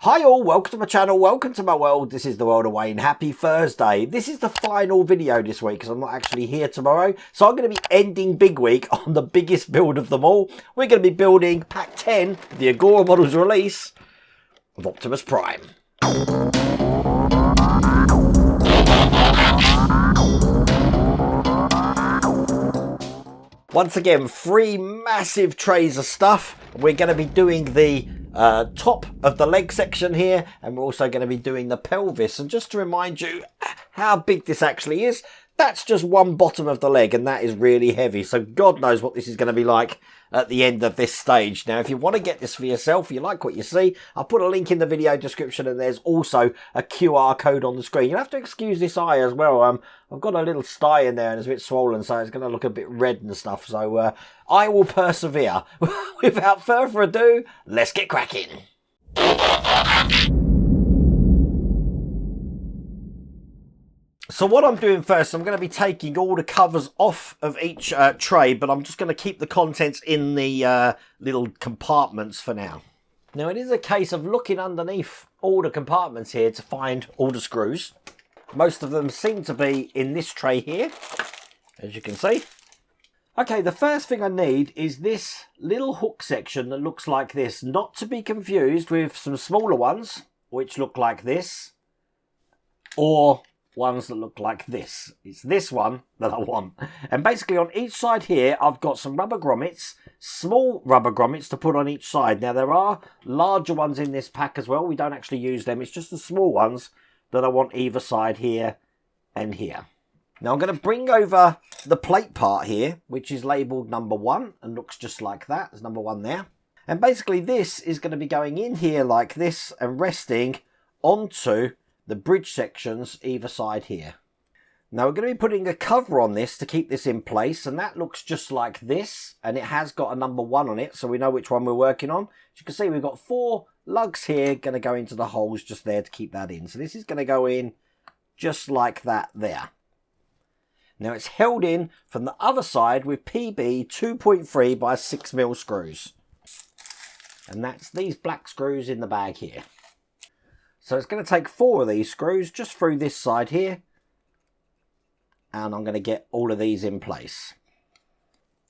Hi all, welcome to my channel, welcome to my world. This is the world of Wayne. Happy Thursday. This is the final video this week because I'm not actually here tomorrow. So I'm going to be ending big week on the biggest build of them all. We're going to be building pack 10, the Agora models release of Optimus Prime. Once again, 3 massive trays of stuff. We're going to be doing the top of the leg section here, and we're also going to be doing the pelvis. And just to remind you how big this actually is, that's just one bottom of the leg, and that is really heavy. So God knows what this is going to be like at the end of this stage. Now, if you want to get this for yourself, you like what you see, I'll put a link in the video description, and there's also a QR code on the screen. You'll have to excuse this eye as well. I've got a little sty in there and it's a bit swollen, so it's going to look a bit red and stuff. So I will persevere. Without further ado, let's get cracking. So what I'm doing first, I'm going to be taking all the covers off of each tray, but I'm just going to keep the contents in the little compartments for now. Now, it is a case of looking underneath all the compartments here to find all the screws. Most of them seem to be in this tray here, as you can see. Okay, the first thing I need is this little hook section that looks like this, not to be confused with some smaller ones, which look like this, or ones that look like this. It's this one that I want. And basically on each side here, I've got some rubber grommets, small rubber grommets to put on each side. Now there are larger ones in this pack as well. We don't actually use them. It's just the small ones that I want either side here and here. Now I'm going to bring over the plate part here, which is labelled number 1 and looks just like that. There's number 1 there. And basically this is going to be going in here like this and resting onto the bridge sections either side here. Now we're going to be putting a cover on this to keep this in place, and that looks just like this, and it has got a number 1 on it, so we know which one we're working on. As you can see, we've got 4 lugs here going to go into the holes just there to keep that in. So this is going to go in just like that there. Now it's held in from the other side with PB 2.3 by 6mm screws, and that's these black screws in the bag here. So it's going to take 4 of these screws just through this side here, and I'm going to get all of these in place.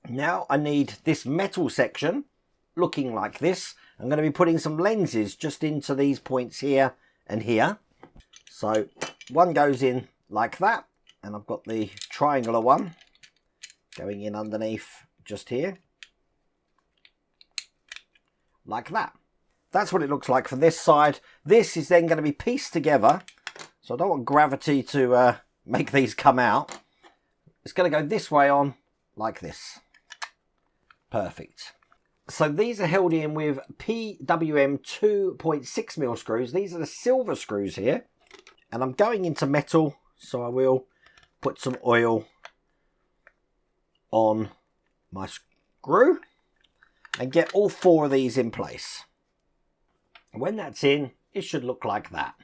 Now I need this metal section looking like this. I'm going to be putting some lenses just into these points here and here. So one goes in like that, and I've got the triangular one going in underneath just here, like that. That's what it looks like for this side. This is then going to be pieced together. So I don't want gravity to make these come out. It's going to go this way on, like this. Perfect. So these are held in with PWM 2.6mm screws. These are the silver screws here. And I'm going into metal, so I will put some oil on my screw and get all 4 of these in place. When that's in, it should look like that.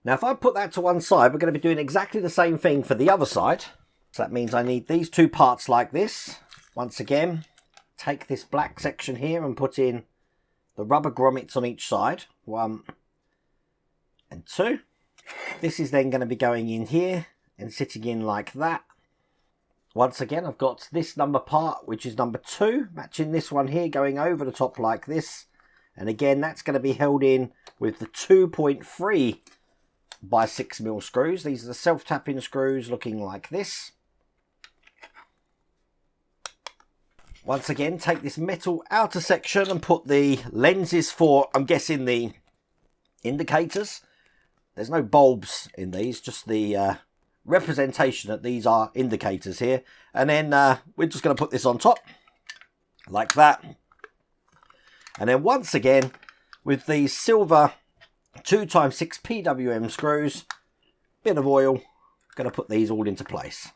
Now if I put that to one side, we're going to be doing exactly the same thing for the other side. So that means I need these 2 parts like this. Once again, take this black section here and put in the rubber grommets on each side. 1 and 2. This is then going to be going in here and sitting in like that. Once again, I've got this number part, which is number 2, matching this one here, going over the top like this. And again, that's going to be held in with the 2.3 by 6mm screws. These are the self-tapping screws looking like this. Once again, take this metal outer section and put the lenses for, I'm guessing, the indicators. There's no bulbs in these, just the representation that these are indicators here. And then we're just going to put this on top, like that. And then once again, with these silver 2x6 PWM screws, bit of oil, going to put these all into place.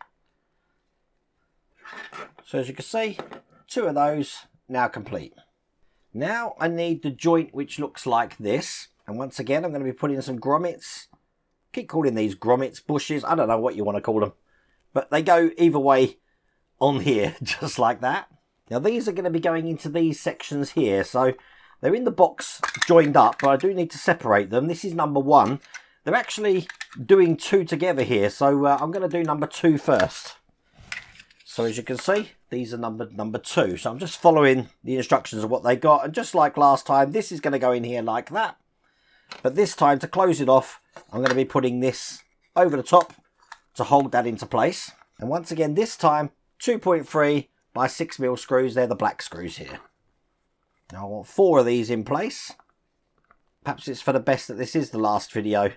So as you can see, 2 of those now complete. Now I need the joint which looks like this. And once again, I'm going to be putting some grommets. Keep calling these grommets, bushes, I don't know what you want to call them. But they go either way on here, just like that. Now these are going to be going into these sections here. So They're in the box joined up, but I do need to separate them. This is number 1. They're actually doing 2 together here, so I'm going to do number 2 first. So as you can see, these are number 2. So I'm just following the instructions of what they got. And just like last time, this is going to go in here like that. But this time, to close it off, I'm going to be putting this over the top to hold that into place. And once again, this time, 2.3 by 6mm screws. They're the black screws here. Now I want 4 of these in place. Perhaps it's for the best that this is the last video.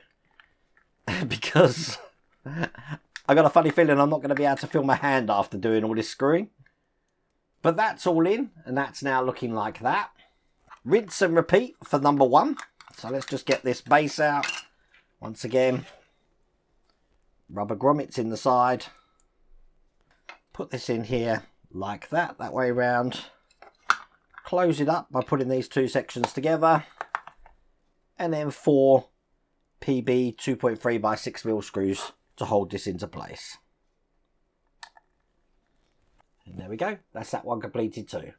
Because I got a funny feeling I'm not going to be able to feel my hand after doing all this screwing. But that's all in, and that's now looking like that. Rinse and repeat for number 1. So let's just get this base out. Once again, rubber grommets in the side. Put this in here like that way around. Close it up by putting these 2 sections together. And then 4 PB 2.3 by 6mm screws to hold this into place. And there we go. That's that one completed too.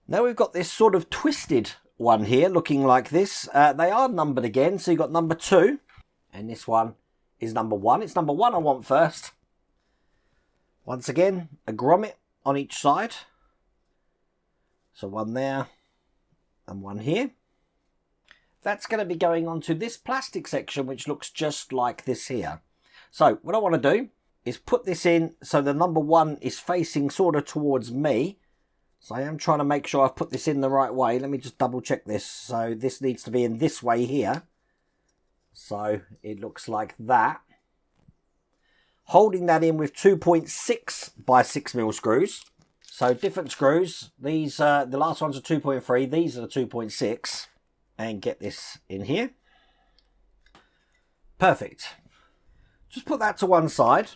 Now we've got this sort of twisted one here looking like this. They are numbered again. So you've got number 2 and this one is number 1. It's number 1 I want first. Once again, a grommet on each side. So 1 there and 1 here. That's going to be going onto this plastic section, which looks just like this here. So what I want to do is put this in so the number 1 is facing sort of towards me. So I am trying to make sure I've put this in the right way. Let me just double check this. So this needs to be in this way here. So it looks like that. Holding that in with 2.6 by 6mm screws. So different screws. These the last ones are 2.3. These are the 2.6. And get this in here. Perfect. Just put that to one side.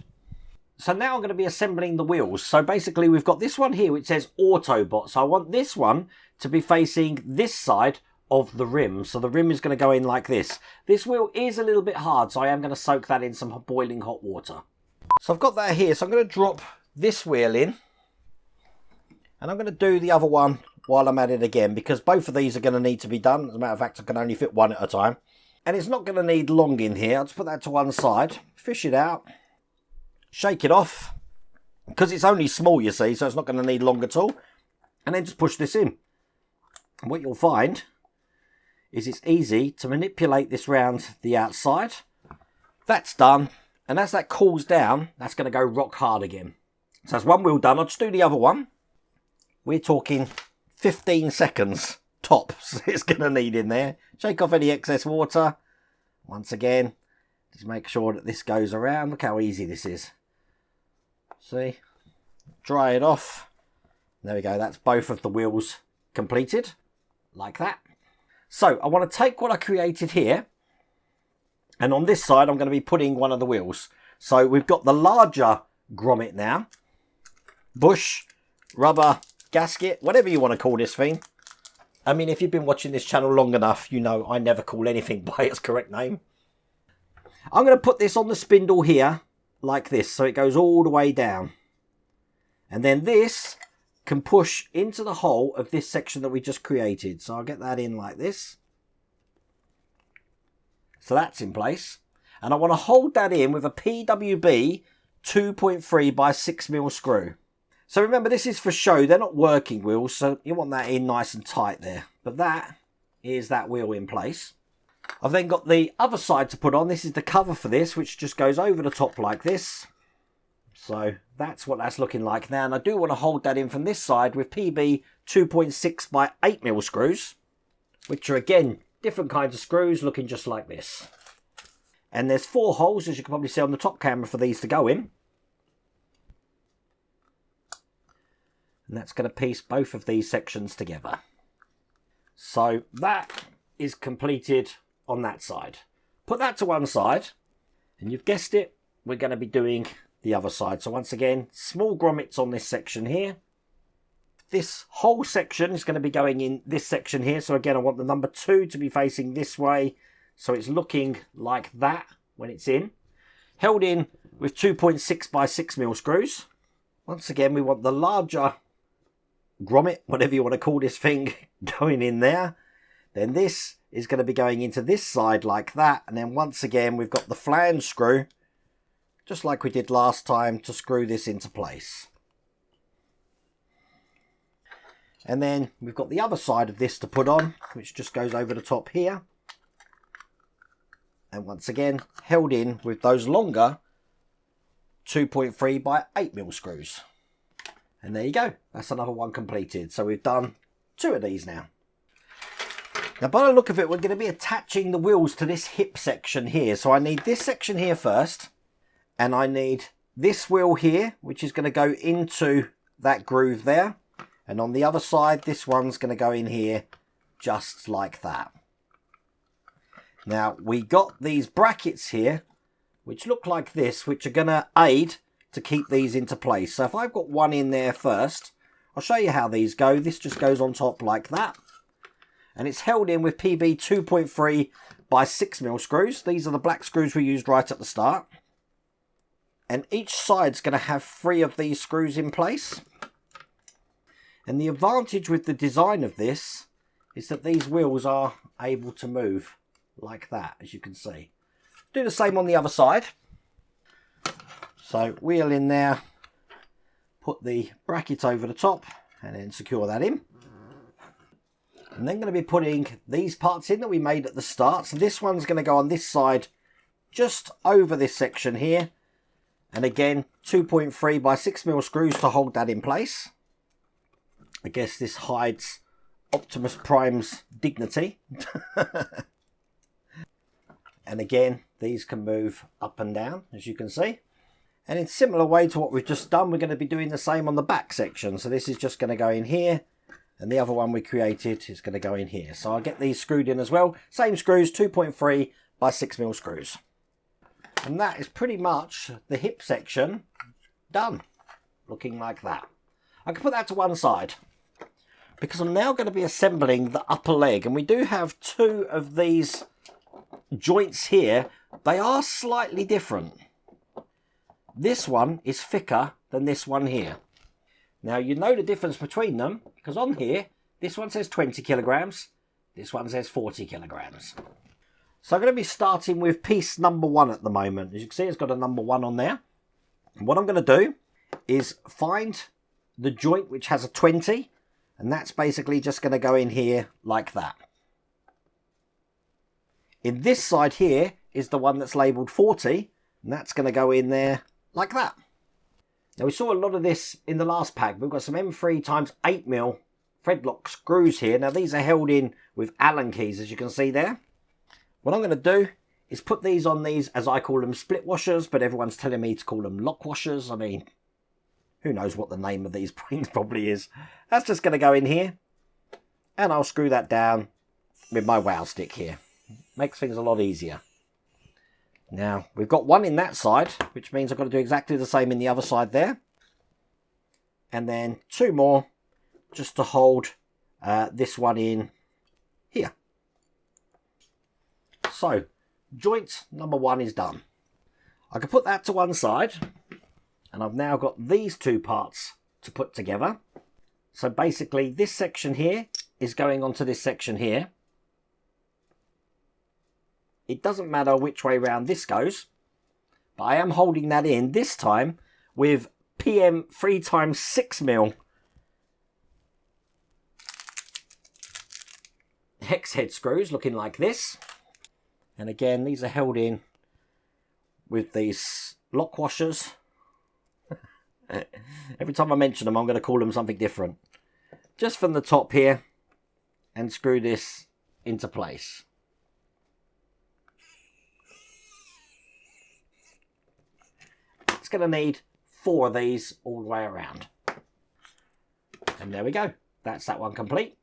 So now I'm going to be assembling the wheels. So basically we've got this one here which says Autobot. So I want this one to be facing this side of the rim. So the rim is going to go in like this. This wheel is a little bit hard, so I am going to soak that in some boiling hot water. So I've got that here. So I'm going to drop this wheel in. And I'm going to do the other one while I'm at it again, because both of these are going to need to be done. As a matter of fact, I can only fit one at a time. And it's not going to need long in here. I'll just put that to one side, fish it out, shake it off, because it's only small, you see, so it's not going to need long at all. And then just push this in. And what you'll find is it's easy to manipulate this round the outside. That's done. And as that cools down, that's going to go rock hard again. So that's one wheel done. I'll just do the other one. We're talking 15 seconds tops it's going to need in there. Shake off any excess water. Once again, just make sure that this goes around. Look how easy this is. See? Dry it off. There we go. That's both of the wheels completed. Like that. So I want to take what I created here. And on this side, I'm going to be putting one of the wheels. So we've got the larger grommet now. Bush, rubber, gasket, whatever you want to call this thing. I mean, if you've been watching this channel long enough, you know I never call anything by its correct name. I'm going to put this on the spindle here, like this, so it goes all the way down. And then this can push into the hole of this section that we just created. So I'll get that in like this. So that's in place. And I want to hold that in with a PWB 2.3 by 6mm screw. So remember, this is for show. They're not working wheels, so you want that in nice and tight there. But that is that wheel in place. I've then got the other side to put on. This is the cover for this, which just goes over the top like this. So that's what that's looking like now. And I do want to hold that in from this side with PB 2.6 by 8mm screws, which are, again, different kinds of screws looking just like this. And there's 4 holes, as you can probably see on the top camera, for these to go in. And that's going to piece both of these sections together. So that is completed on that side. Put that to one side. And you've guessed it, we're going to be doing the other side. So once again, small grommets on this section here. This whole section is going to be going in this section here. So again, I want the number 2 to be facing this way. So it's looking like that when it's in. Held in with 2.6 by 6mm screws. Once again, we want the larger grommet, whatever you want to call this thing, going in there. Then this is going to be going into this side like that. And then once again, we've got the flange screw, just like we did last time, to screw this into place. And then we've got the other side of this to put on, which just goes over the top here. And once again, held in with those longer 2.3 by 8mm screws. And there you go. That's another one completed. So we've done 2 of these now. Now, by the look of it, we're going to be attaching the wheels to this hip section here. So I need this section here first. And I need this wheel here, which is going to go into that groove there. And on the other side, this one's going to go in here just like that. Now, we got these brackets here, which look like this, which are going to aid to keep these into place. So if I've got one in there first, I'll show you how these go. This just goes on top like that. And it's held in with PB 2.3 by 6mm screws. These are the black screws we used right at the start. And each side's going to have 3 of these screws in place. And the advantage with the design of this is that these wheels are able to move like that, as you can see. Do the same on the other side. So wheel in there, put the bracket over the top, and then secure that in. I'm then going to be putting these parts in that we made at the start. So this one's going to go on this side, just over this section here. And again, 2.3 by 6mm screws to hold that in place. I guess this hides Optimus Prime's dignity. And again, these can move up and down, as you can see. And in similar way to what we've just done, we're going to be doing the same on the back section. So this is just going to go in here. And the other one we created is going to go in here. So I'll get these screwed in as well. Same screws, 2.3 by 6mm screws. And that is pretty much the hip section done. Looking like that. I can put that to one side, because I'm now going to be assembling the upper leg. And we do have 2 of these joints here. They are slightly different. This one is thicker than this one here. Now, you know the difference between them, because on here, this one says 20 kilograms, this one says 40 kilograms. So I'm going to be starting with piece number 1 at the moment. As you can see, it's got a number 1 on there. And what I'm going to do is find the joint which has a 20, and that's basically just going to go in here like that. In this side here is the one that's labelled 40, and that's going to go in there like that. Now, we saw a lot of this in the last pack. We've got some M3 x 8mm thread lock screws here. Now, these are held in with Allen keys, as you can see there. What I'm going to do is put these on these, as I call them, split washers, but everyone's telling me to call them lock washers. I mean, who knows what the name of these things probably is. That's just going to go in here, and I'll screw that down with my wow stick here. Makes things a lot easier. Now, we've got one in that side, which means I've got to do exactly the same in the other side there. And then 2 more, just to hold this one in here. So, joint number 1 is done. I can put that to one side, and I've now got these 2 parts to put together. So basically, this section here is going onto this section here. It doesn't matter which way round this goes, but I am holding that in this time with PM 3 x 6mm hex head screws, looking like this. And again, these are held in with these lock washers. Every time I mention them, I'm going to call them something different. Just from the top here, and screw this into place. It's going to need 4 of these all the way around. And there we go. That's that one complete.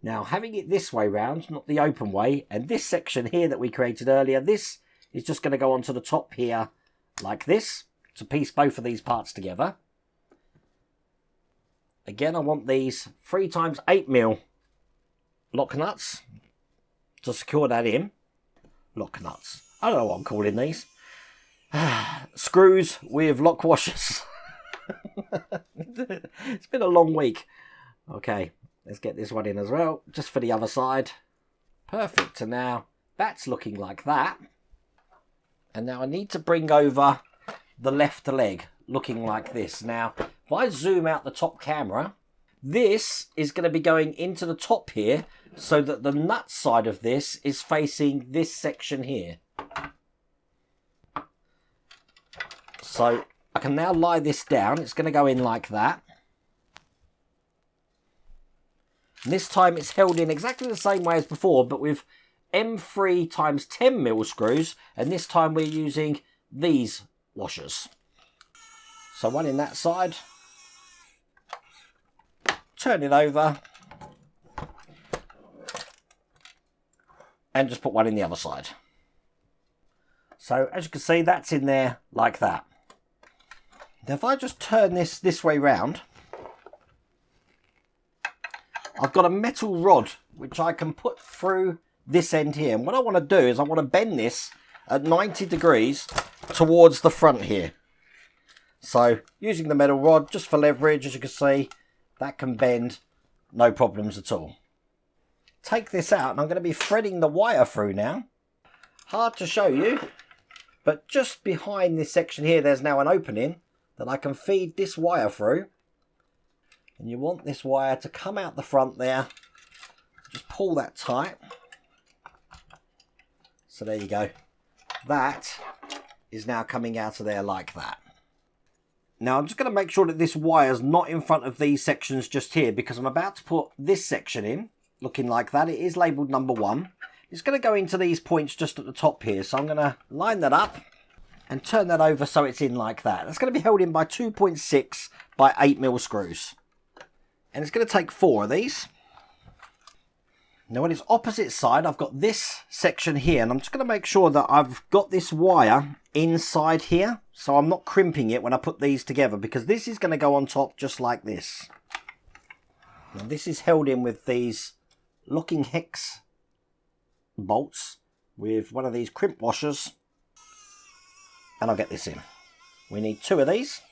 Now, having it this way round, not the open way, and this section here that we created earlier, this is just going to go onto the top here like this, to piece both of these parts together. Again, I want these 3 x 8mm lock nuts to secure that in. Lock nuts. I don't know what I'm calling these. Screws with lock washers. It's been a long week. Okay, let's get this one in as well, just for the other side. Perfect. And now that's looking like that. And now I need to bring over the left leg looking like this. Now, if I zoom out the top camera, this is going to be going into the top here so that the nut side of this is facing this section here. So I can now lie this down. It's going to go in like that. And this time it's held in exactly the same way as before, but with M3 times 10mm screws, and this time we're using these washers. So one in that side, turn it over, and just put one in the other side. So as you can see, that's in there like that. Now if I just turn this way round, I've got a metal rod which I can put through this end here. And what I want to do is I want to bend this at 90 degrees towards the front here. So using the metal rod just for leverage, as you can see, that can bend, no problems at all. Take this out and I'm going to be threading the wire through now. Hard to show you, but just behind this section here there's now an opening that I can feed this wire through. And you want this wire to come out the front there. Just pull that tight. So there you go. That is now coming out of there like that. Now I'm just going to make sure that this wire is not in front of these sections just here, because I'm about to put this section in looking like that. It is labelled number 1. It's going to go into these points just at the top here. So I'm going to line that up and turn that over so it's in like that. That's going to be held in by 2.6 by 8mm screws. And it's going to take 4 of these. Now on its opposite side, I've got this section here, and I'm just going to make sure that I've got this wire inside here, so I'm not crimping it when I put these together, because this is going to go on top just like this. Now this is held in with these locking hex bolts with one of these crimp washers, and I'll get this in. We need 2 of these.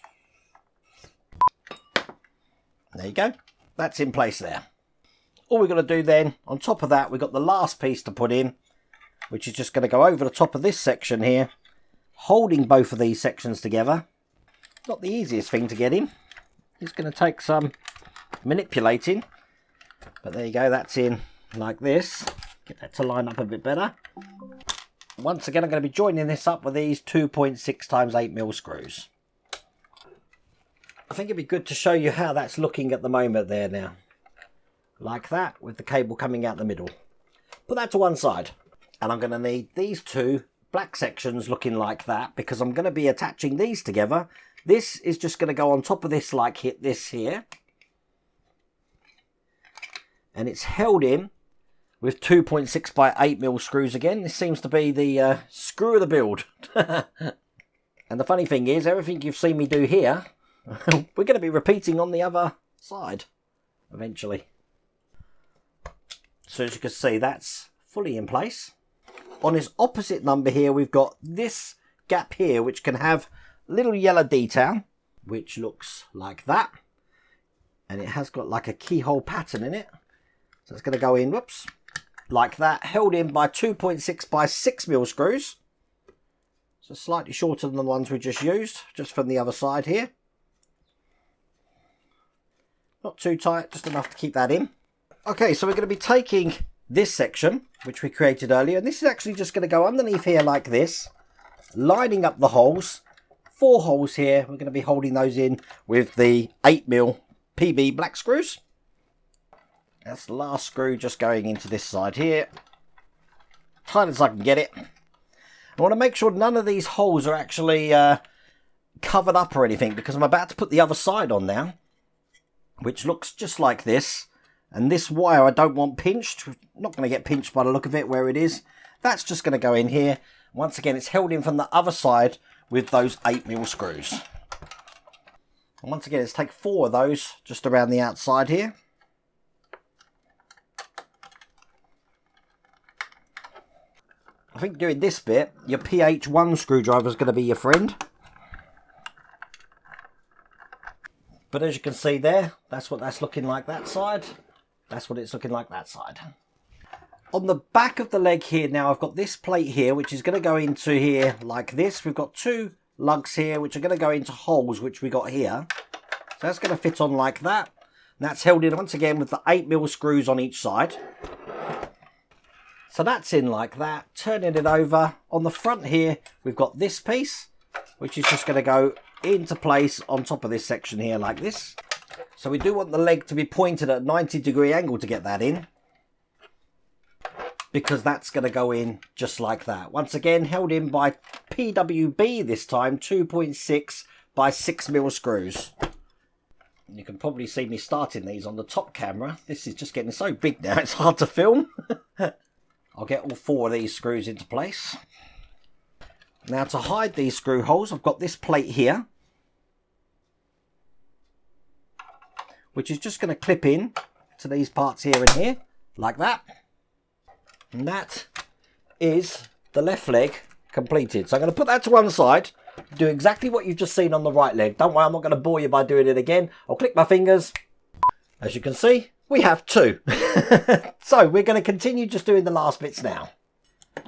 There you go. That's in place there. All we've got to do then, on top of that, we've got the last piece to put in, which is just going to go over the top of this section here, holding both of these sections together. Not the easiest thing to get in. It's going to take some manipulating. But there you go, that's in like this. Get that to line up a bit better. Once again, I'm going to be joining this up with these 2.6 times 8mm screws. I think it'd be good to show you how that's looking at the moment there now. Like that, with the cable coming out the middle. Put that to one side. And I'm going to need these 2 black sections looking like that, because I'm going to be attaching these together. This is just going to go on top of this like this here. And it's held in with 2.6 by 8mm screws again. This seems to be the screw of the build. And the funny thing is, everything you've seen me do here, we're going to be repeating on the other side eventually. So as you can see, that's fully in place. On its opposite number here, we've got this gap here, which can have little yellow detail, which looks like that. And it has got like a keyhole pattern in it. So it's going to go in, whoops, like that, held in by 2.6 by 6mm screws. So slightly shorter than the ones we just used, just from the other side here. Not too tight, just enough to keep that in. Okay, so we're going to be taking this section, which we created earlier, and this is actually just going to go underneath here like this, lining up the holes. 4 holes here. We're going to be holding those in with the 8mm PB black screws. That's the last screw just going into this side here. Tight as I can get it. I want to make sure none of these holes are actually covered up or anything, because I'm about to put the other side on now, which looks just like this. And this wire I don't want pinched. Not going to get pinched by the look of it where it is. That's just going to go in here. Once again, it's held in from the other side with those 8mm screws. And once again, let's take 4 of those just around the outside here. I think doing this bit, your PH1 screwdriver is going to be your friend. But as you can see there, that's what that's looking like that side. That's what it's looking like that side. On the back of the leg here now, I've got this plate here, which is going to go into here like this. We've got two lugs here, which are going to go into holes, which we got here. So that's going to fit on like that. And that's held in once again with the 8mm screws on each side. So that's in like that. Turning it over. On the front here, we've got this piece, which is just going to go into place on top of this section here like this. So we do want the leg to be pointed at a 90-degree angle to get that in, because that's going to go in just like that. Once again, held in by PWB this time, 2.6 by 6mm screws. You can probably see me starting these on the top camera. This is just getting so big now, it's hard to film. I'll get all 4 of these screws into place. Now to hide these screw holes, I've got this plate here, which is just going to clip in to these parts here and here, like that. And that is the left leg completed. So I'm going to put that to one side, do exactly what you've just seen on the right leg. Don't worry, I'm not going to bore you by doing it again. I'll click my fingers. As you can see, we have 2. So we're going to continue just doing the last bits now.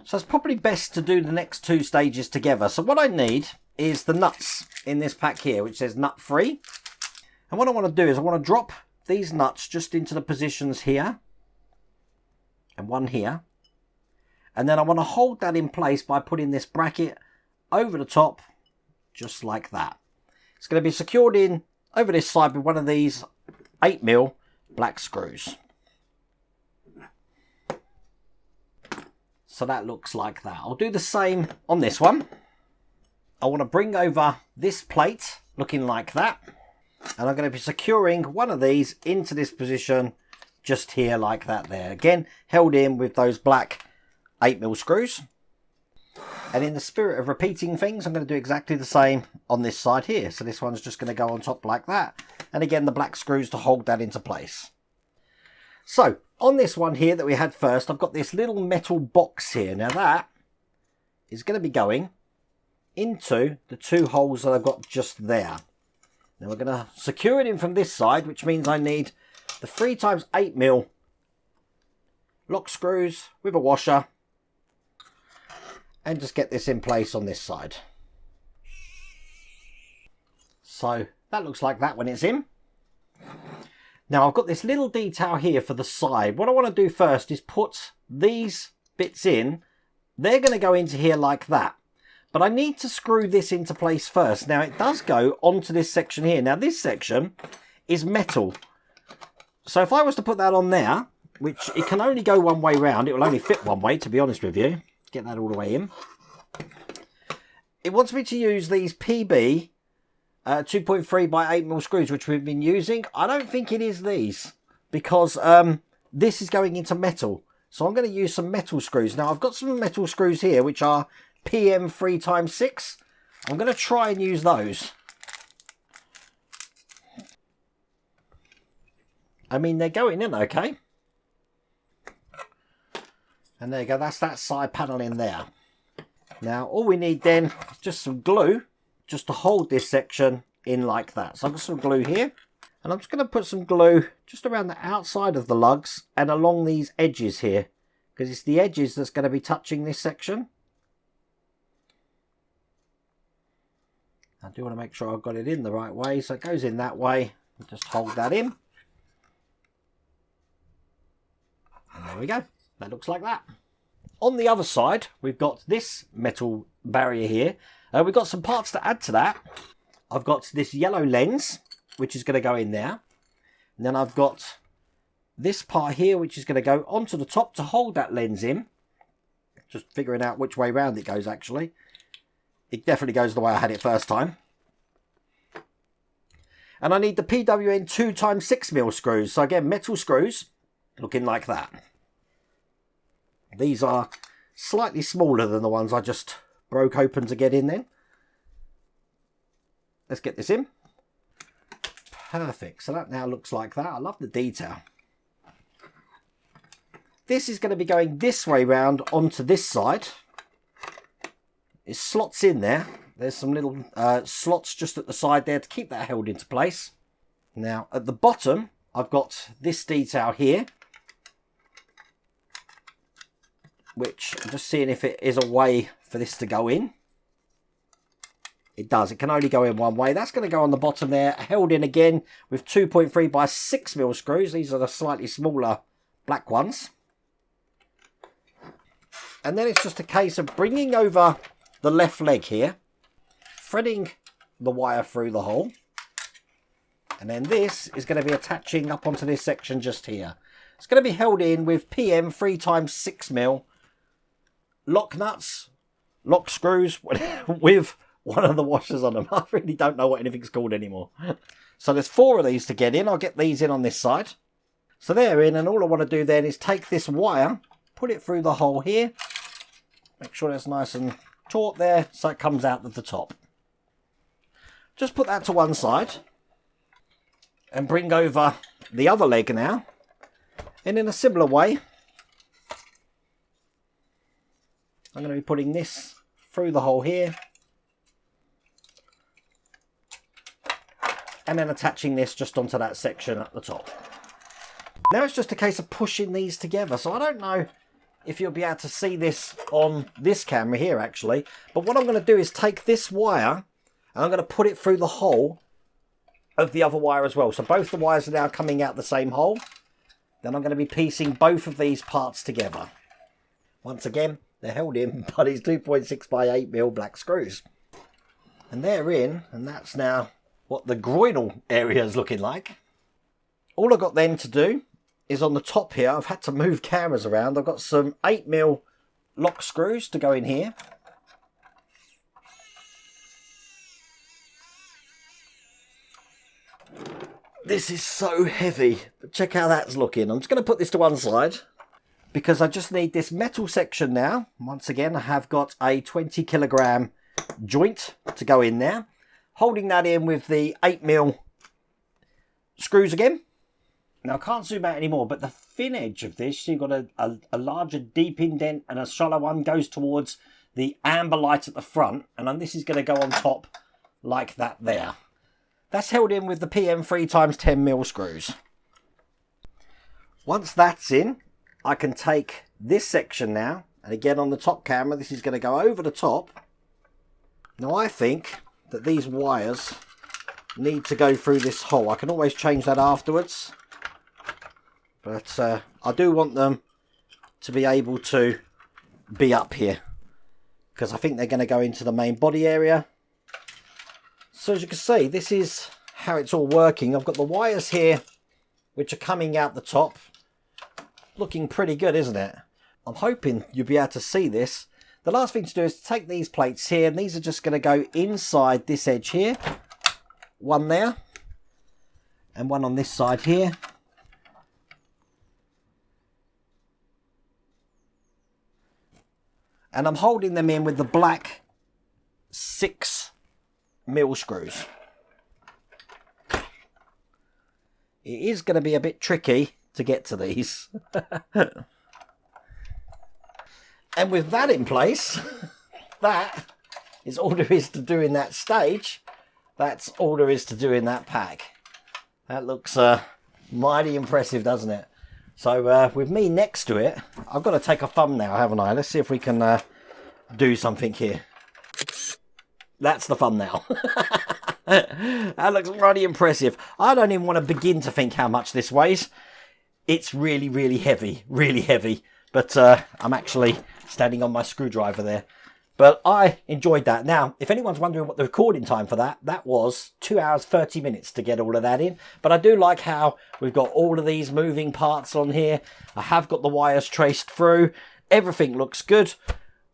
So it's probably best to do the next 2 stages together. So what I need is the nuts in this pack here, which says nut free. And what I want to do is I want to drop these nuts just into the positions here and one here. And then I want to hold that in place by putting this bracket over the top, just like that. It's going to be secured in over this side with one of these 8mm black screws. So that looks like that. I'll do the same on this one. I want to bring over this plate looking like that. And I'm going to be securing one of these into this position just here like that there. Again, held in with those black 8mm screws. And in the spirit of repeating things, I'm going to do exactly the same on this side here. So this one's just going to go on top like that. And again, the black screws to hold that into place. So on this one here that we had first, I've got this little metal box here. Now that is going to be going into the 2 holes that I've got just there. Now we're going to secure it in from this side, which means I need the 3x8mm lock screws with a washer. And just get this in place on this side. So that looks like that when it's in. Now I've got this little detail here for the side. What I want to do first is put these bits in. They're going to go into here like that. But I need to screw this into place first. Now it does go onto this section here. Now this section is metal. So if I was to put that on there, which it can only go one way round, it will only fit one way, to be honest with you. Get that all the way in. It wants me to use these PB 2.3 by 8mm screws, which we've been using. I don't think it is these, because this is going into metal. So I'm going to use some metal screws. Now I've got some metal screws here, which are PM 3x6. I'm going to try and use those. I mean, they're going in okay. And there you go, that's that side panel in there. Now all we need then is just some glue, just to hold this section in like that. So I've got some glue here, and I'm just going to put some glue just around the outside of the lugs and along these edges here, because it's the edges that's going to be touching this section. I do want to make sure I've got it in the right way, so it goes in that way. Just hold that in. And there we go. That looks like that. On the other side, we've got this metal barrier here. We've got some parts to add to that. I've got this yellow lens, which is going to go in there. And then I've got this part here, which is going to go onto the top to hold that lens in. Just figuring out which way round it goes, actually. It definitely goes the way I had it first time. And I need the PWN 2x6mm screws. So again, metal screws, looking like that. These are slightly smaller than the ones I just broke open to get in then. Let's get this in. Perfect. So that now looks like that. I love the detail. This is going to be going this way round onto this side. It slots in there. There's some little slots just at the side there to keep that held into place. Now at the bottom, I've got this detail here. which I'm just seeing if it is a way for this to go in. It does. It can only go in one way. That's going to go on the bottom there, held in again with 2.3 by 6mm screws. These are the slightly smaller black ones. And then it's just a case of bringing over the left leg here, threading the wire through the hole. And then this is going to be attaching up onto this section just here. It's going to be held in with PM 3x6mm lock nuts, lock screws with one of the washers on them. I really don't know what anything's called anymore. So there's 4 of these to get in. I'll get these in on this side. So they're in, and all I want to do then is take this wire, put it through the hole here. Make sure it's nice and taut there so it comes out at the top. Just put that to one side and bring over the other leg now. And in a similar way, I'm going to be putting this through the hole here. And then attaching this just onto that section at the top. Now it's just a case of pushing these together. So I don't know if you'll be able to see this on this camera here actually. But what I'm going to do is take this wire and I'm going to put it through the hole of the other wire as well. So both the wires are now coming out the same hole. Then I'm going to be piecing both of these parts together. Once again, they're held in by these 2.6 by 8mm black screws. And they're in, and that's now what the groinal area is looking like. All I've got then to do is on the top here, I've had to move cameras around. I've got some 8mm lock screws to go in here. This is so heavy, but check how that's looking. I'm just going to put this to one side because I just need this metal section now. Once again, I have got a 20kg joint to go in there. Holding that in with the 8mm screws again. Now I can't zoom out anymore, but the thin edge of this, you've got a larger deep indent and a shallow one goes towards the amber light at the front. And then this is going to go on top like that there. That's held in with the PM 3x10mm screws. Once that's in, I can take this section now. And again on the top camera, this is going to go over the top. Now I think that these wires need to go through this hole. I can always change that afterwards. But I do want them to be able to be up here. Because I think they're going to go into the main body area. So as you can see, this is how it's all working. I've got the wires here, which are coming out the top. Looking pretty good, isn't it? I'm hoping you'll be able to see this. The last thing to do is take these plates here, and these are just going to go inside this edge here. One there, and one on this side here. And I'm holding them in with the black 6mm screws. It is going to be a bit tricky to get to these. And with that in place, that is all there is to do in that stage. That's all there is to do in that pack. That looks mighty impressive, doesn't it? So with me next to it, I've got to take a thumbnail, haven't I? Let's see if we can do something here. That's the thumbnail. That looks mighty impressive. I don't even want to begin to think how much this weighs. It's really, really heavy. Really heavy. But I'm actually standing on my screwdriver there. But I enjoyed that. Now, if anyone's wondering what the recording time for that, that was 2 hours, 30 minutes to get all of that in. But I do like how we've got all of these moving parts on here. I have got the wires traced through. Everything looks good.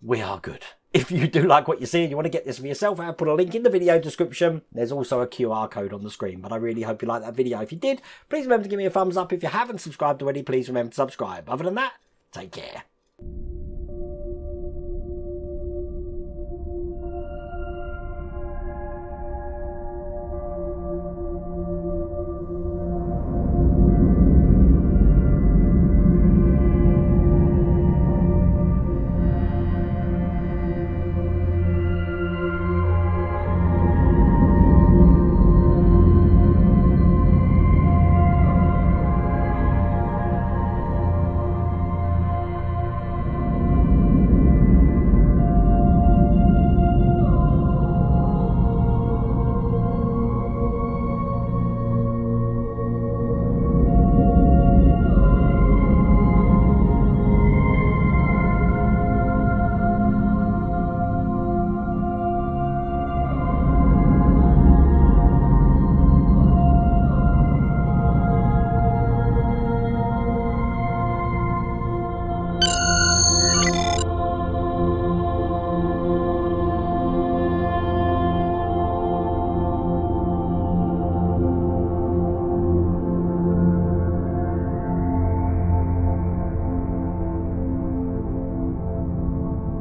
We are good. If you do like what you see and you want to get this for yourself, I'll put a link in the video description. There's also a QR code on the screen. But I really hope you like that video. If you did, please remember to give me a thumbs up. If you haven't subscribed already, please remember to subscribe. Other than that, take care.